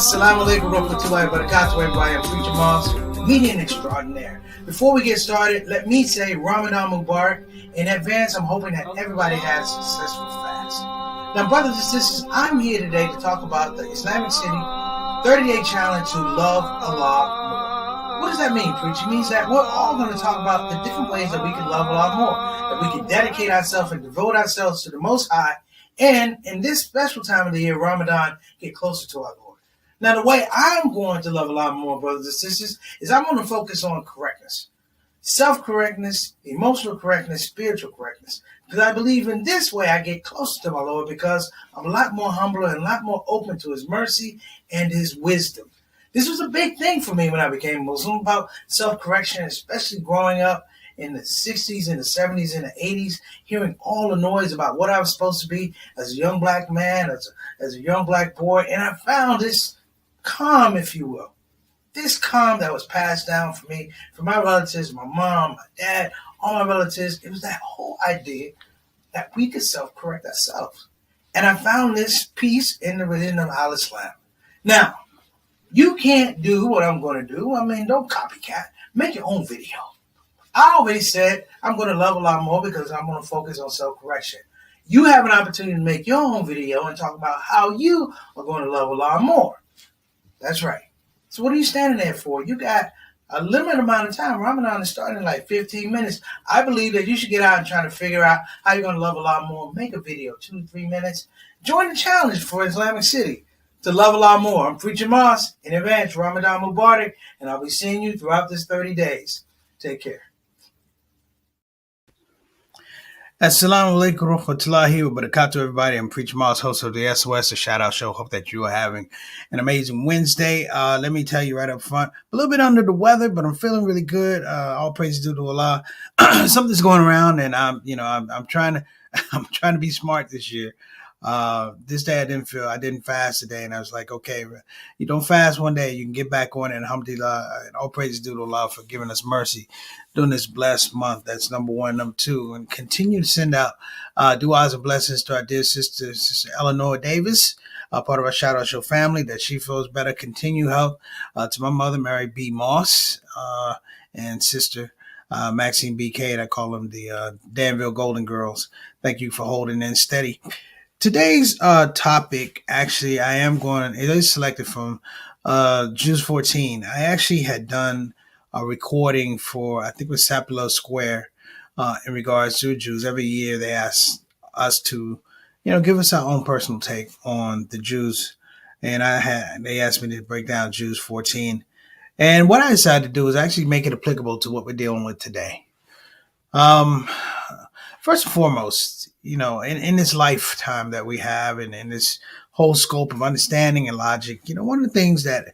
Assalamu alaikum warahmatullahi wabarakatuh, everybody. I'm Preacher Moss, comedian extraordinaire. Before we get started, let me say Ramadan Mubarak. In advance, I'm hoping that everybody has a successful fast. Now, brothers and sisters, I'm here today to talk about the Islamic City 30-day challenge to love Allah more. What does that mean, Preacher? It means that we're all going to talk about the different ways that we can love Allah more, that we can dedicate ourselves and devote ourselves to the Most High, and in this special time of the year, Ramadan, get closer to our Lord. Now, the way I'm going to love Allah more, brothers and sisters, is I'm going to focus on correctness. Self-correctness, emotional correctness, spiritual correctness. Because I believe in this way I get closer to my Lord because I'm a lot more humble and a lot more open to His mercy and His wisdom. This was a big thing for me when I became Muslim, about self-correction, especially growing up in the 60s and the 70s and the 80s, hearing all the noise about what I was supposed to be as a young black man, as a young black boy. And I found this calm, if you will. This calm that was passed down for me, from my relatives, my mom, my dad, all my relatives. It was that whole idea that we could self-correct ourselves. And I found this peace in the religion of Al-Islam. Now, you can't do what I'm going to do. I mean, don't copycat. Make your own video. I always said I'm going to love Allah more because I'm going to focus on self-correction. You have an opportunity to make your own video and talk about how you are going to love Allah more. That's right. So what are you standing there for? You got a limited amount of time. Ramadan is starting in like 15 minutes. I believe that you should get out and try to figure out how you're going to love Allah more. Make a video, 2 to 3 minutes. Join the challenge for Islamic City to love Allah more. I'm Preacher Moss. In advance, Ramadan Mubarak, and I'll be seeing you throughout this 30 days. Take care. Assalamu alaikum warahmatullahi wabarakatuh, everybody. I'm Preacher Moss, host of the S.O.S, a shout-out show. Hope that you are having an amazing Wednesday. Let me tell you right up front, a little bit under the weather, but I'm feeling really good. All praise due to Allah. Something's going around, and I'm trying to be smart this year. This day I didn't fast today, and I was like, okay, you don't fast one day, you can get back on it, and alhamdulillah, and all praise due to Allah for giving us mercy during this blessed month. That's number one. Number two, and continue to send out du'as and blessings to our dear sister Eleanor Davis, part of our Shout Out Show family, that she feels better. Continue health to my mother, Mary B. Moss, and sister Maxine B.K. I call them the Danville Golden Girls. Thank you for holding in steady. Today's topic, actually, it is selected from Jews 14. I actually had done a recording for, I think it was Sapelo Square, in regards to Jews. Every year they ask us to, give us our own personal take on the Jews. And they asked me to break down Jews 14. And what I decided to do is actually make it applicable to what we're dealing with today. First and foremost, in this lifetime that we have and in this whole scope of understanding and logic, one of the things that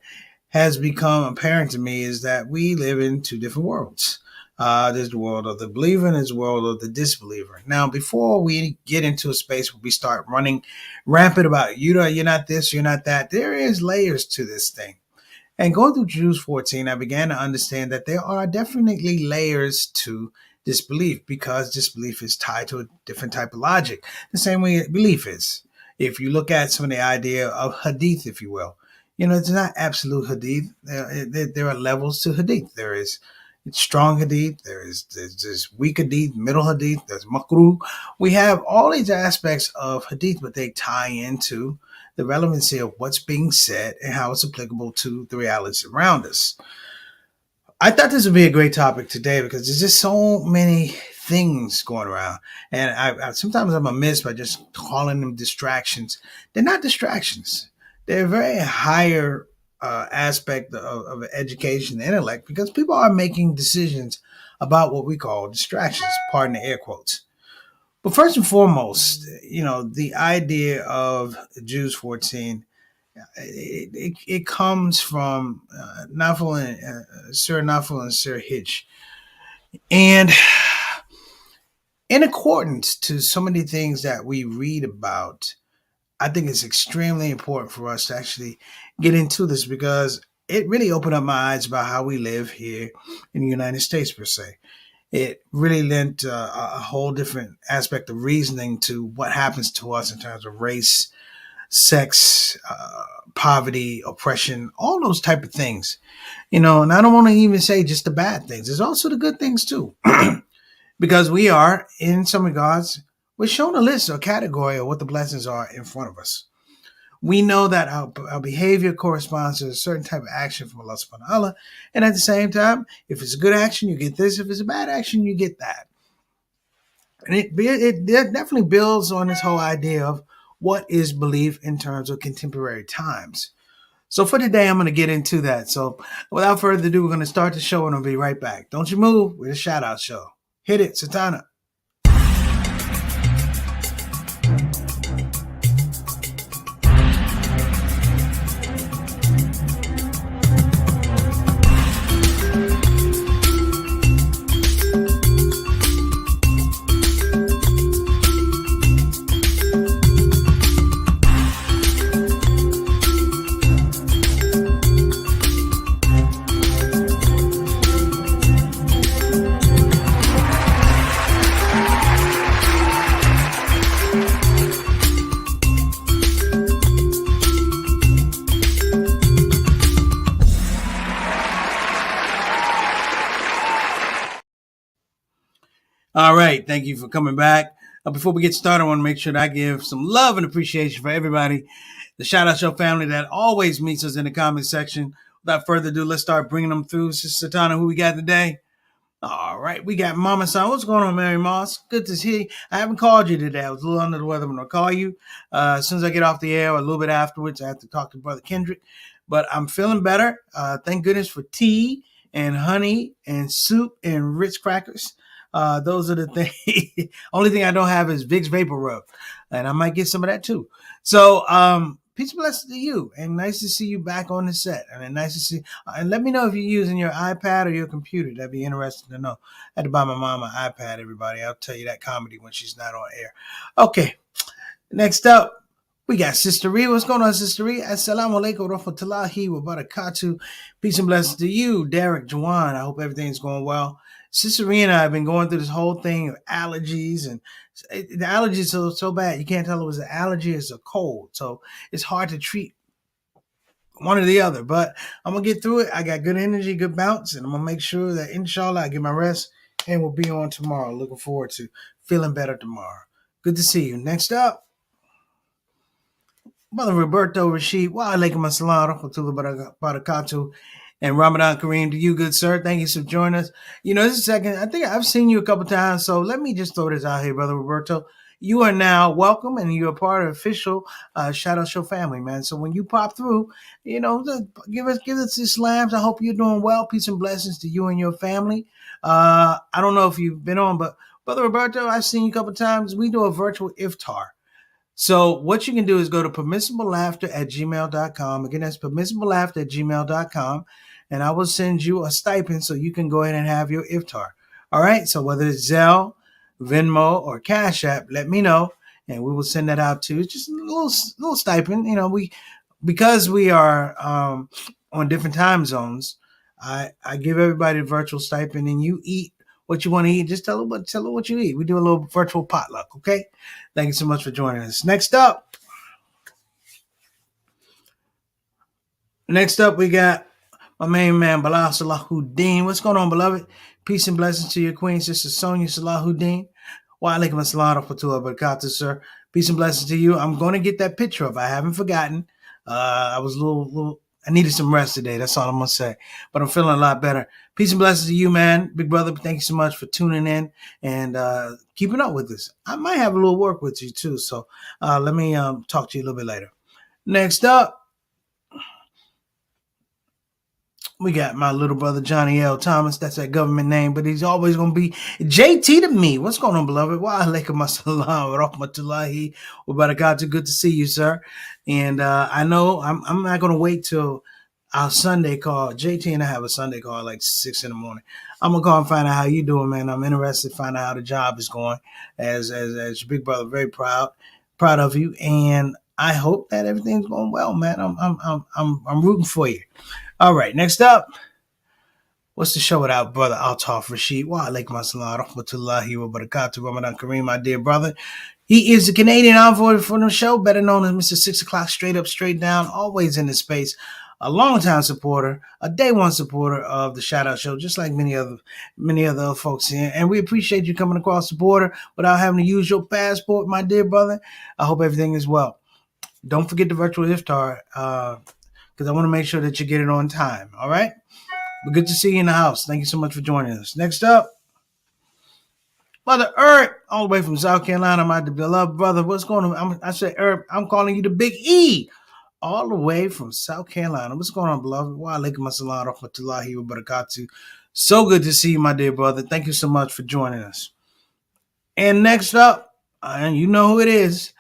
has become apparent to me is that we live in two different worlds. There's the world of the believer and there's the world of the disbeliever. Now, before we get into a space where we start running rampant about, you're not this, you're not that, there is layers to this thing. And going through Jews 14, I began to understand that there are definitely layers to disbelief, because disbelief is tied to a different type of logic, the same way belief is. If you look at some of the idea of hadith, if you will, it's not absolute hadith. There are levels to hadith. There is strong hadith, there's weak hadith, middle hadith, there's makruh. We have all these aspects of hadith, but they tie into the relevancy of what's being said and how it's applicable to the realities around us. I thought this would be a great topic today because there's just so many things going around. And I sometimes I'm amiss by just calling them distractions. They're not distractions. They're a very higher aspect of education and intellect, because people are making decisions about what we call distractions, pardon the air quotes. But first and foremost, the idea of Jews 14, it comes from Sir Nafal and Sir Hitch. And in accordance to so many things that we read about, I think it's extremely important for us to actually get into this, because it really opened up my eyes about how we live here in the United States, per se. It really lent a whole different aspect of reasoning to what happens to us in terms of race, sex, poverty, oppression, all those type of things. And I don't want to even say just the bad things. There's also the good things too. Because we are, in some regards, we're shown a list or category of what the blessings are in front of us. We know that our behavior corresponds to a certain type of action from Allah subhanahu wa ta'ala. And at the same time, if it's a good action, you get this. If it's a bad action, you get that. And it definitely builds on this whole idea of what is belief in terms of contemporary times. So for today, I'm going to get into that. So without further ado, we're going to start the show and I'll be right back. Don't you move. We're the shout out show. Hit it, Satana. All right. Thank you for coming back. Before we get started, I want to make sure that I give some love and appreciation for everybody, the Shout Out Show family that always meets us in the comment section. Without further ado, let's start bringing them through. Sister Satana, who we got today? All right. We got Mama San. What's going on, Mary Moss? Good to see you. I haven't called you today. I was a little under the weather. I'm going to call you as soon as I get off the air or a little bit afterwards. I have to talk to Brother Kendrick. But I'm feeling better. Thank goodness for tea and honey and soup and Ritz crackers. Those are the things. Only thing I don't have is Vicks Vapor Rub, and I might get some of that too. So, peace and blessings to you, and nice to see you back on the set. And nice to see. And let me know if you're using your iPad or your computer. That'd be interesting to know. I had to buy my mom an iPad. Everybody, I'll tell you that comedy when she's not on air. Okay, next up. We got Sister Ree. What's going on, Sister Ree? Assalamu alaikum wa rahmatullahi wa barakatuh. Peace and blessings to you, Derek Juwan. I hope everything's going well. Sister Ree and I have been going through this whole thing of allergies, and the allergies are so bad. You can't tell it was an allergy or it's a cold. So it's hard to treat one or the other. But I'm going to get through it. I got good energy, good bounce, and I'm going to make sure that, inshallah, I get my rest and we'll be on tomorrow. Looking forward to feeling better tomorrow. Good to see you. Next up. Brother Roberto Rashid, wa alaikum assalam wa rahmatullahi wa barakatuh, and Ramadan Kareem to you, good sir. Thank you for joining us. This is second. I think I've seen you a couple times, so let me just throw this out here, Brother Roberto. You are now welcome, and you're a part of the official Shadow Show family, man. So when you pop through, give us these slams. I hope you're doing well. Peace and blessings to you and your family. I don't know if you've been on, but Brother Roberto, I've seen you a couple times. We do a virtual iftar. So what you can do is go to permissiblelaughter@gmail.com. Again, that's permissiblelaughter@gmail.com. And I will send you a stipend so you can go ahead and have your iftar. All right. So whether it's Zelle, Venmo, or Cash App, let me know. And we will send that out to you. It's just a little stipend. Because we are on different time zones, I give everybody a virtual stipend, and you eat what you want to eat. Just tell them what you eat. We do a little virtual potluck, okay? Thank you so much for joining us. Next up, we got my main man, Bilal Salahuddin. What's going on, beloved? Peace and blessings to your queen, Sister Sonia Salahuddin. Wa alaikum assalam wa rahmatullahi wa barakatuh, sir. Peace and blessings to you. I'm going to get that picture up. I haven't forgotten. I was a little I needed some rest today. That's all I'm going to say. But I'm feeling a lot better. Peace and blessings to you, man. Big brother, thank you so much for tuning in and keeping up with us. I might have a little work with you, too. So let me talk to you a little bit later. Next up, we got my little brother, Johnny L. Thomas. That's that government name, but he's always going to be JT to me. What's going on, beloved? Wa alaikum assalam wa rahmatullahi wa barakatuh. Good to see you, sir. And I know I'm not going to wait till our Sunday call. JT and I have a Sunday call like 6 in the morning. I'm going to call and find out how you doing, man. I'm interested to find out how the job is going as your big brother. Very proud of you. And I hope that everything's going well, man. I'm rooting for you. All right, next up, What's the show without brother Altaf Rashid? Wa alaikum assalam rahmatullahi wa barakatuh. Ramadan Kareem, my dear brother. He is the Canadian envoy for the show, better known as Mr. 6 o'clock, straight up, straight down, always in the space. A longtime supporter, a day one supporter of the Shout Out Show, just like many other folks here. And we appreciate you coming across the border without having to use your passport, my dear brother. I hope everything is well. Don't forget the virtual iftar, because I want to make sure that you get it on time. All right? But good to see you in the house. Thank you so much for joining us. Next up, Brother Herb, all the way from South Carolina, my beloved brother. What's going on? I said, Herb, I'm calling you the Big E, all the way from South Carolina. What's going on, beloved? Wa alaikum assalam rahmatullahi wa barakatuh. So good to see you, my dear brother. Thank you so much for joining us. And next up, and you know who it is,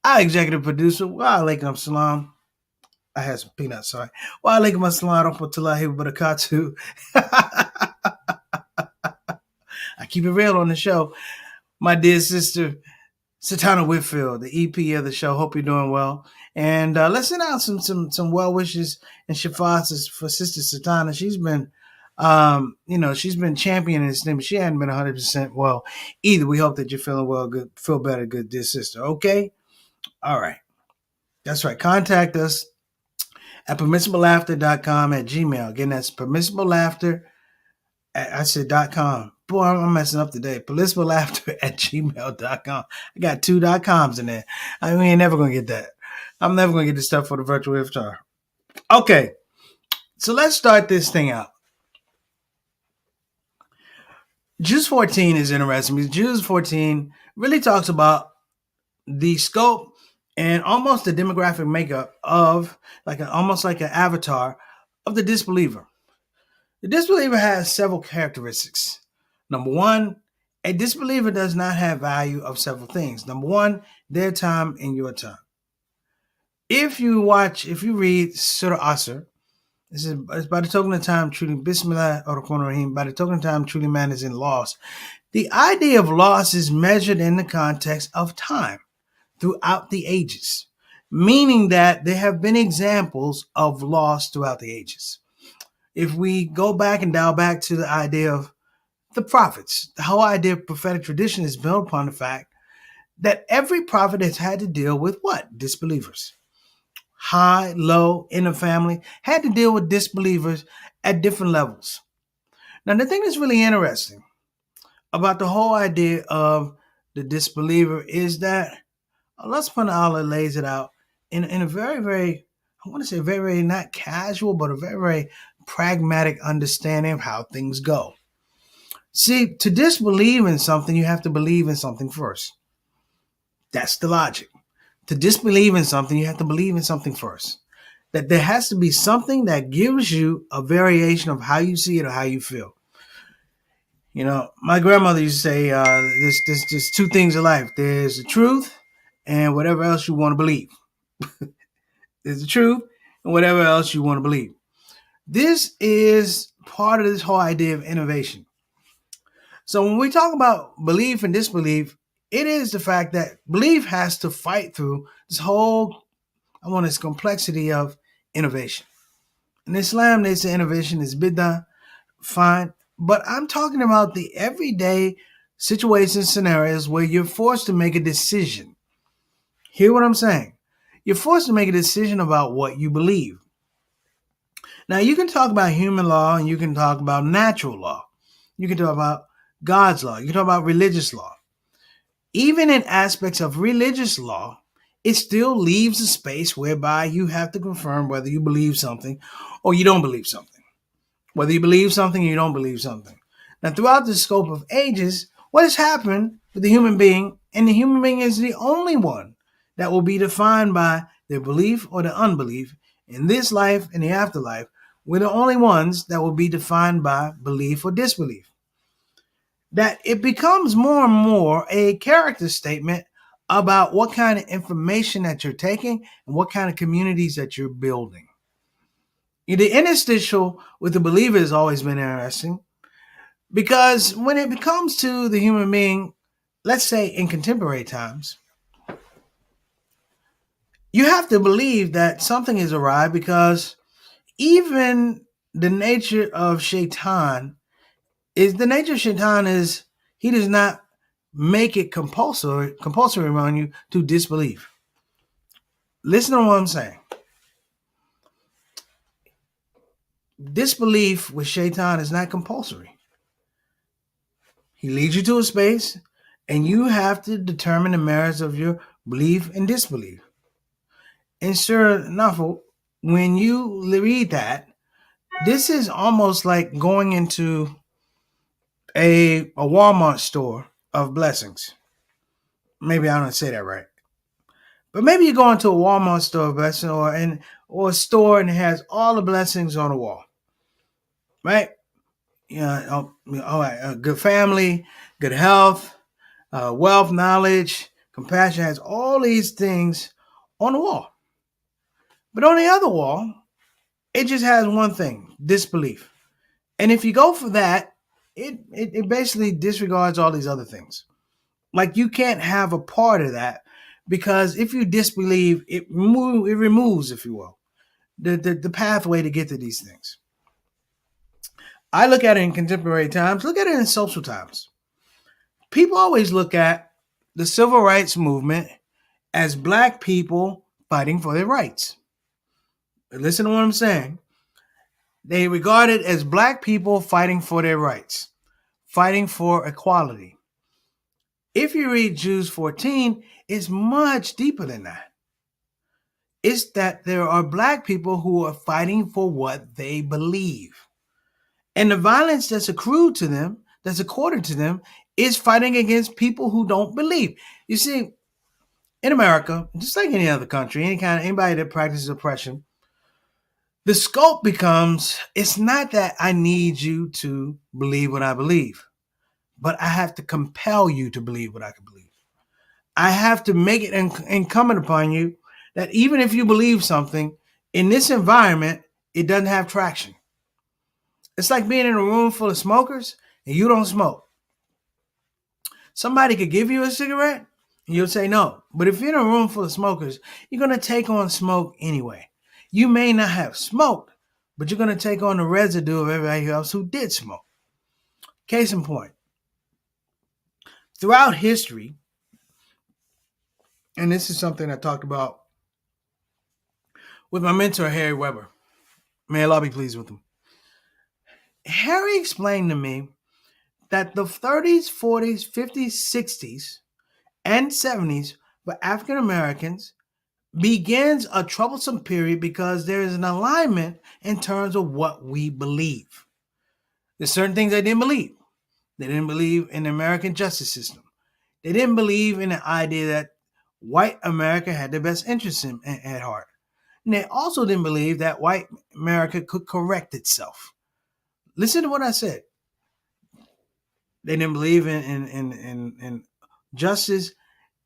our executive producer. Wa alaikum assalam. I had some peanuts, sorry. Wa alaikum assalam rahmatullahi wa barakatuh. I keep it real on the show. My dear sister, Satana Whitfield, the EP of the show. Hope you're doing well. And let's send out some well wishes and shafas for Sister Satana. She's been, she's been championing this thing, but she hadn't been 100% well either. We hope that you're feeling well, good, feel better, good, dear sister. Okay? All right. That's right. Contact us at permissiblelaughter.com at Gmail. Again, that's permissiblelaughter. I said .com. Boy, I'm messing up today. Permissiblelaughter at gmail.com. I got 2 .coms in there. I mean, never going to get that. I'm never going to get the stuff for the virtual iftar. Okay. So let's start this thing out. Juz 14 is interesting because Juz 14 really talks about the scope and almost the demographic makeup of almost like an avatar of the disbeliever. The disbeliever has several characteristics. Number one, a disbeliever does not have value of several things. Number one, their time and your time. If you read Surah Asr, this is by the token of time truly, Bismillah ar-Rahman ar-Rahim, by the token of time truly man is in loss. The idea of loss is measured in the context of time throughout the ages, meaning that there have been examples of loss throughout the ages. If we go back and dial back to the idea of the prophets, the whole idea of prophetic tradition is built upon the fact that every prophet has had to deal with what? Disbelievers. High, low, in the family, had to deal with disbelievers at different levels. Now, the thing that's really interesting about the whole idea of the disbeliever is that Allah subhanahu wa ta'ala lays it out in a very, very, I want to say very, very not casual, but a very, very pragmatic understanding of how things go. See, to disbelieve in something, you have to believe in something first. That's the logic. To disbelieve in something, you have to believe in something first. That there has to be something that gives you a variation of how you see it or how you feel. You know, my grandmother used to say, there's 2 things in life. There's the truth and whatever else you want to believe. There's the truth and whatever else you want to believe. This is part of this whole idea of innovation. So when we talk about belief and disbelief, it is the fact that belief has to fight through this whole, this complexity of innovation. In Islam, they say innovation is bid'ah, fine. But I'm talking about the everyday situations, scenarios where you're forced to make a decision. Hear what I'm saying? You're forced to make a decision about what you believe. Now, you can talk about human law and you can talk about natural law. You can talk about God's law. You can talk about religious law. Even in aspects of religious law, it still leaves a space whereby you have to confirm whether you believe something or you don't believe something. Whether you believe something or you don't believe something. Now, throughout the scope of ages, what has happened with the human being, and the human being is the only one that will be defined by their belief or their unbelief in this life and the afterlife. We're the only ones that will be defined by belief or disbelief. That it becomes more and more a character statement about what kind of information that you're taking and what kind of communities that you're building. The interstitial with the believer has always been interesting because when it comes to the human being, let's say in contemporary times, you have to believe that something has arrived because even the nature of Shaitan is he does not make it compulsory on you to disbelieve. Listen to what I'm saying. Disbelief with Shaitan is not compulsory. He leads you to a space, and you have to determine the merits of your belief and disbelief. And sure enough, when you read that, this is almost like going into a Walmart store of blessings. Maybe I don't say that right. But maybe you go into a Walmart store of blessings or a store and it has all the blessings on the wall. Right? Good family, good health, wealth, knowledge, compassion, has all these things on the wall. But on the other wall, it just has one thing: disbelief. And if you go for that, it basically disregards all these other things. Like, you can't have a part of that, because if you disbelieve, it removes, if you will, the pathway to get to these things. I look at it in contemporary times, look at it in social times. People always look at the civil rights movement as Black people fighting for their rights. But listen to what I'm saying. They regard it as Black people fighting for their rights, fighting for equality. If you read Jude 14, it's much deeper than that. It's that there are Black people who are fighting for what they believe. And the violence that's accrued to them, that's accorded to them, is fighting against people who don't believe. You see, in America, just like any other country, anybody that practices oppression, the scope becomes, it's not that I need you to believe what I believe, but I have to compel you to believe what I can believe. I have to make it incumbent upon you that even if you believe something, in this environment, it doesn't have traction. It's like being in a room full of smokers and you don't smoke. Somebody could give you a cigarette and you'll say no. But if you're in a room full of smokers, you're going to take on smoke anyway. You may not have smoked, but you're going to take on the residue of everybody else who did smoke. Case in point, throughout history, and this is something I talked about with my mentor, Harry Weber. May Allah be pleased with him. Harry explained to me that the 30s, 40s, 50s, 60s, and 70s for African Americans begins a troublesome period because there is an alignment in terms of what we believe. There's certain things they didn't believe. They didn't believe in the American justice system. They didn't believe in the idea that white America had their best interests at heart. And they also didn't believe that white America could correct itself. Listen to what I said. They didn't believe in justice.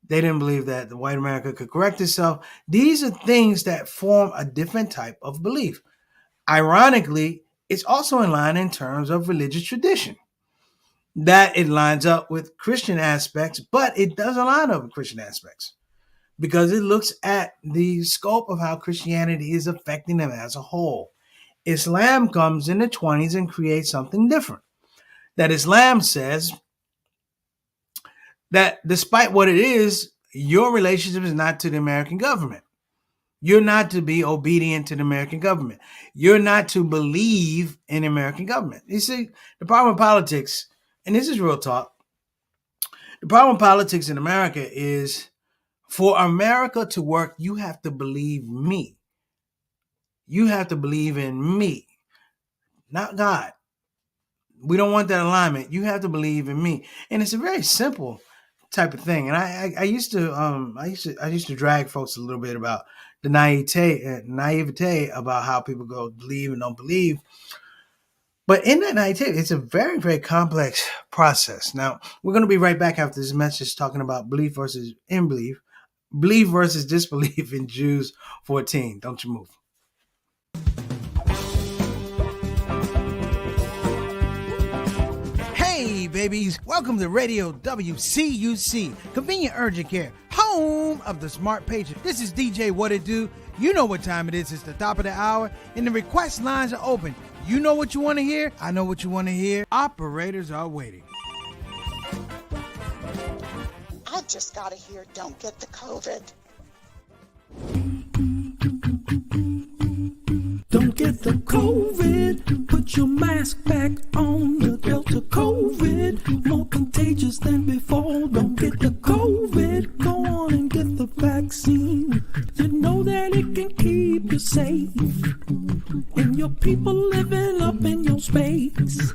They didn't believe that the white America could correct itself. These are things that form a different type of belief. Ironically, it's also in line in terms of religious tradition. That it lines up with Christian aspects, but it doesn't line up with Christian aspects because it looks at the scope of how Christianity is affecting them as a whole. Islam comes in the 20s and creates something different. That Islam says that despite what it is, your relationship is not to the American government. You're not to be obedient to the American government. You're not to believe in the American government. You see, the problem with politics, and this is real talk, the problem with politics in America is for America to work, you have to believe me. You have to believe in me, not God. We don't want that alignment. You have to believe in me. And it's a very simple type of thing. And I used to drag folks a little bit about the naivete about how people go believe and don't believe. But in that naivete, it's a very, very complex process. Now, we're going to be right back after this message talking about belief versus unbelief, belief versus disbelief in Jude 14. Don't you move. Hey, babies. Welcome to Radio WCUC, Convenient Urgent Care, home of the smart patient. This is DJ What It Do. You know what time it is. It's the top of the hour, and the request lines are open. You know what you want to hear? I know what you want to hear. Operators are waiting. I just gotta hear "Don't Get the COVID." Don't get the COVID. Put your mask back on. The Delta COVID, more contagious than before. Don't get the COVID. Go on and get the vaccine. You know that it can keep you safe, and your people living up in your space.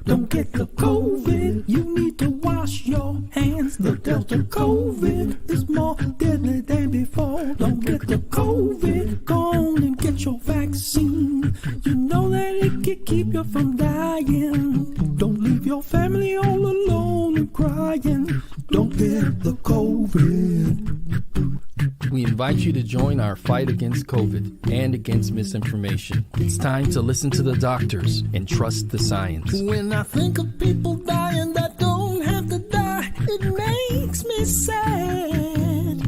Don't get the COVID. You need to wash your hands. The Delta COVID is more deadly than before. Don't get the COVID. Go on and get your vaccine. You know that it can keep you from dying. Don't leave your family all alone and crying. Don't get the COVID. We invite you to join our fight against COVID and against misinformation. It's time to listen to the doctors and trust the science. When I think of people dying that don't have to die, it makes me sad.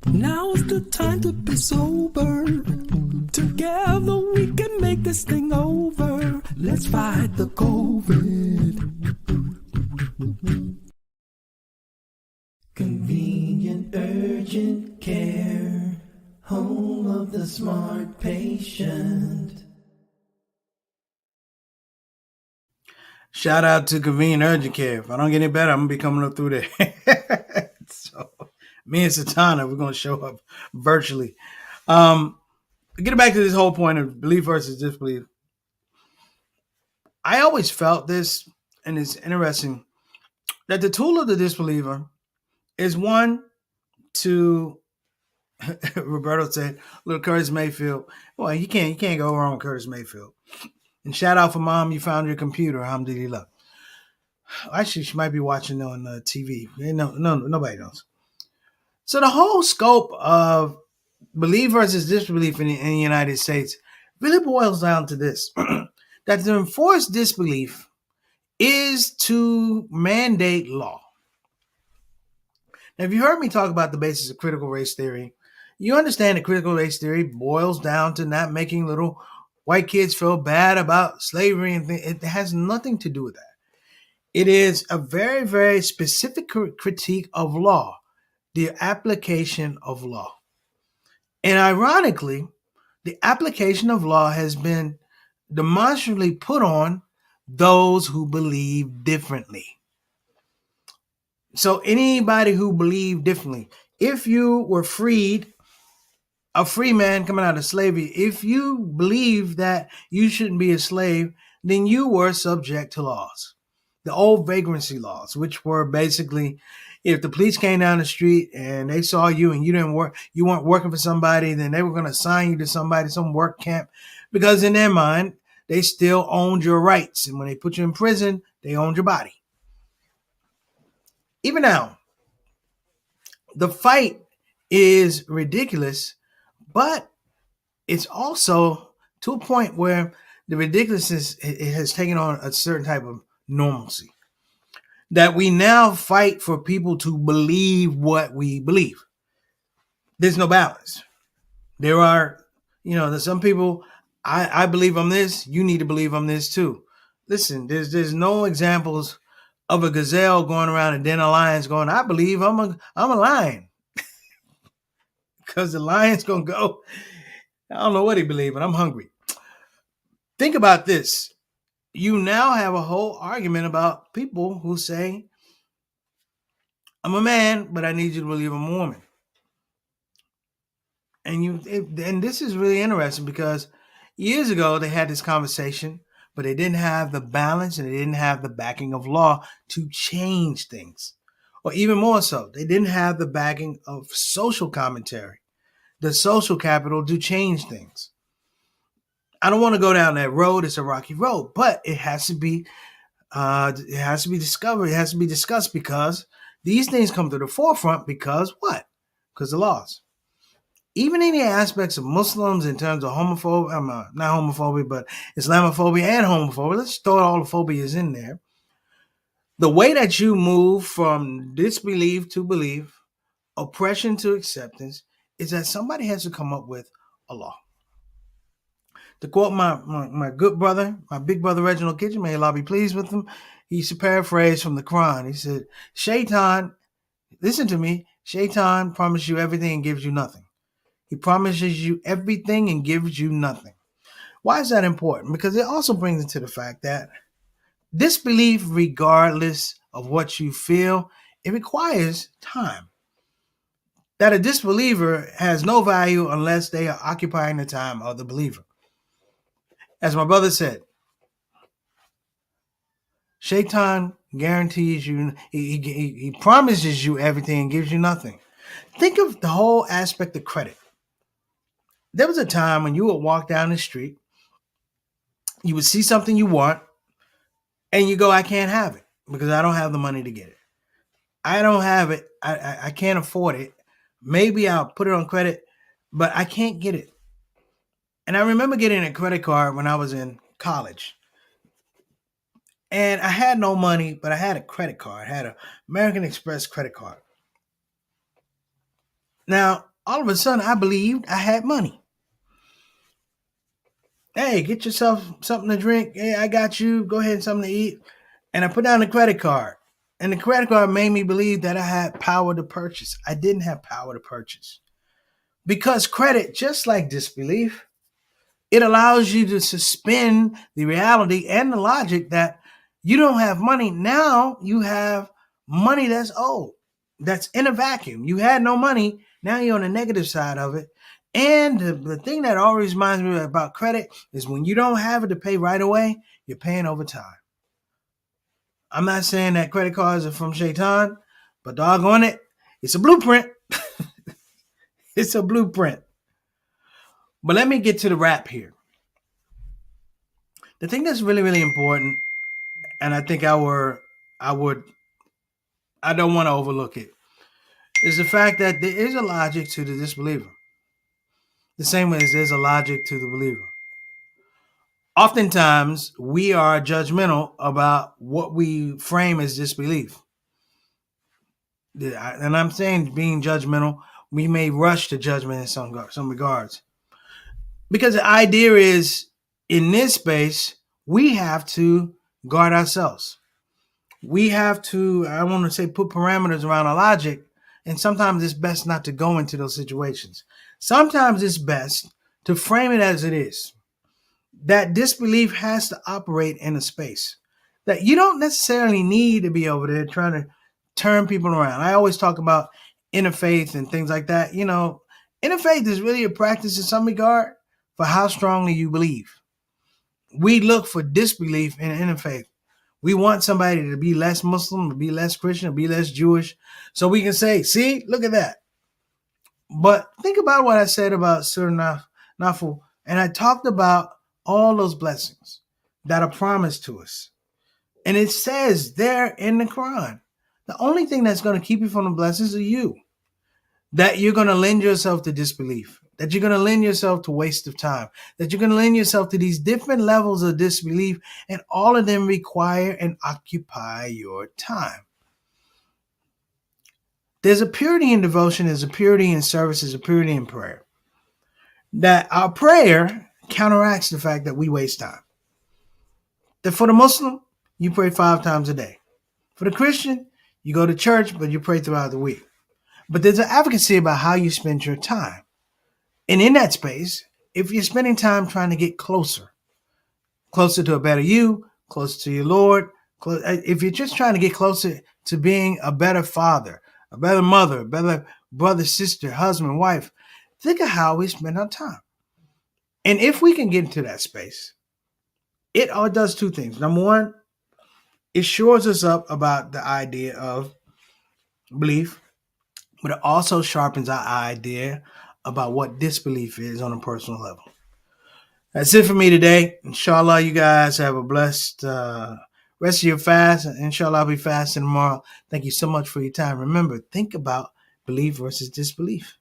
Now's the time to be sober. Together we can make this thing over. Let's fight the COVID. Convenient urgent care, home of the smart patient. Shout out to Convenient Urgent Care. If I don't get any better, I'm going to be coming up through there. So, me and Satana, we're going to show up virtually. Getting back to this whole point of belief versus disbelief. I always felt this, and it's interesting, that the tool of the disbeliever is one to, Roberto said, little Curtis Mayfield. Well, you can't go wrong with Curtis Mayfield. And shout out for Mom, you found your computer. Alhamdulillah. Actually, she might be watching on TV. No, nobody knows. So the whole scope of belief versus disbelief in the United States really boils down to this, that to enforce disbelief is to mandate law. Now, if you heard me talk about the basis of critical race theory, you understand that critical race theory boils down to not making little white kids feel bad about slavery and things. It has nothing to do with that. It is a very, very specific critique of law, the application of law. And ironically, the application of law has been demonstrably put on those who believe differently. So anybody who believed differently, if you were freed, a free man coming out of slavery, if you believe that you shouldn't be a slave, then you were subject to laws. The old vagrancy laws, which were basically, if the police came down the street and they saw you and you weren't working for somebody, then they were going to assign you to somebody, some work camp, because in their mind, they still owned your rights. And when they put you in prison, they owned your body. Even now, the fight is ridiculous, but it's also to a point where the ridiculousness it has taken on a certain type of normalcy. That we now fight for people to believe what we believe. There's no balance. There are, there's some people, I believe I'm this, you need to believe I'm this too. Listen, there's no examples of a gazelle going around and then a lion's going, I believe I'm a lion. Because the lion's going to go, I don't know what he believes, but I'm hungry. Think about this. You now have a whole argument about people who say, I'm a man, but I need you to believe I'm a woman. And this is really interesting because years ago they had this conversation, but they didn't have the balance and they didn't have the backing of law to change things. Or even more so, they didn't have the backing of social commentary, the social capital to change things. I don't want to go down that road. It's a rocky road, but it has to be discovered. It has to be discussed because these things come to the forefront because what? Because of laws. Even in the aspects of Muslims in terms of homophobia, not homophobia, but Islamophobia and homophobia, let's throw all the phobias in there. The way that you move from disbelief to belief, oppression to acceptance, is that somebody has to come up with a law. To quote my good brother, my big brother Reginald Kitchen, may Allah be pleased with him, he used to paraphrase from the Quran. He said, Shaitan, listen to me, Shaitan promises you everything and gives you nothing. He promises you everything and gives you nothing. Why is that important? Because it also brings into the fact that disbelief, regardless of what you feel, it requires time. That a disbeliever has no value unless they are occupying the time of the believer. As my brother said, Shaitan guarantees you, he promises you everything and gives you nothing. Think of the whole aspect of credit. There was a time when you would walk down the street, you would see something you want, and you go, I can't have it because I don't have the money to get it. I don't have it. I can't afford it. Maybe I'll put it on credit, but I can't get it. And I remember getting a credit card when I was in college. And I had no money, but I had a credit card. I had an American Express credit card. Now, all of a sudden, I believed I had money. Hey, get yourself something to drink. Hey, I got you. Go ahead and something to eat. And I put down the credit card. And the credit card made me believe that I had power to purchase. I didn't have power to purchase. Because credit, just like disbelief, it allows you to suspend the reality and the logic that you don't have money. Now you have money that's owed, that's in a vacuum. You had no money. Now you're on the negative side of it. And the thing that always reminds me about credit is when you don't have it to pay right away, you're paying over time. I'm not saying that credit cards are from Shaitan, but doggone it, it's a blueprint. It's a blueprint. But let me get to the wrap here. The thing that's really, really important, and I think I don't want to overlook it, is the fact that there is a logic to the disbeliever. The same way as there's a logic to the believer. Oftentimes, we are judgmental about what we frame as disbelief. And I'm saying being judgmental, we may rush to judgment in some regards. Because the idea is, in this space, we have to guard ourselves. We have to, I want to say, put parameters around our logic. And sometimes it's best not to go into those situations. Sometimes it's best to frame it as it is. That disbelief has to operate in a space that you don't necessarily need to be over there trying to turn people around. I always talk about interfaith and things like that. You know, interfaith is really a practice in some regard for how strongly you believe. We look for disbelief in interfaith. We want somebody to be less Muslim, to be less Christian, to be less Jewish, so we can say, see, look at that. But think about what I said about Surah Nafl, and I talked about all those blessings that are promised to us. And it says there in the Quran, the only thing that's going to keep you from the blessings are you. That you're going to lend yourself to disbelief. That you're going to lend yourself to waste of time. That you're going to lend yourself to these different levels of disbelief. And all of them require and occupy your time. There's a purity in devotion. There's a purity in service. There's a purity in prayer. That our prayer counteracts the fact that we waste time. That for the Muslim, you pray 5 times a day. For the Christian, you go to church, but you pray throughout the week. But there's an advocacy about how you spend your time. And in that space, if you're spending time trying to get closer to a better you, closer to your Lord, if you're just trying to get closer to being a better father, a better mother, a better brother, sister, husband, wife, think of how we spend our time. And if we can get into that space, it all does 2 things. Number one, it shores us up about the idea of belief, but it also sharpens our idea about what disbelief is on a personal level. That's it for me today. Inshallah, you guys have a blessed rest of your fast. Inshallah, I'll be fasting tomorrow. Thank you so much for your time. Remember, think about belief versus disbelief.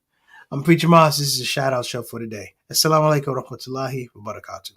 I'm Preacher Moss. This is a shout out show for today. Assalamu alaikum wa rahmatullahi wa barakatuh.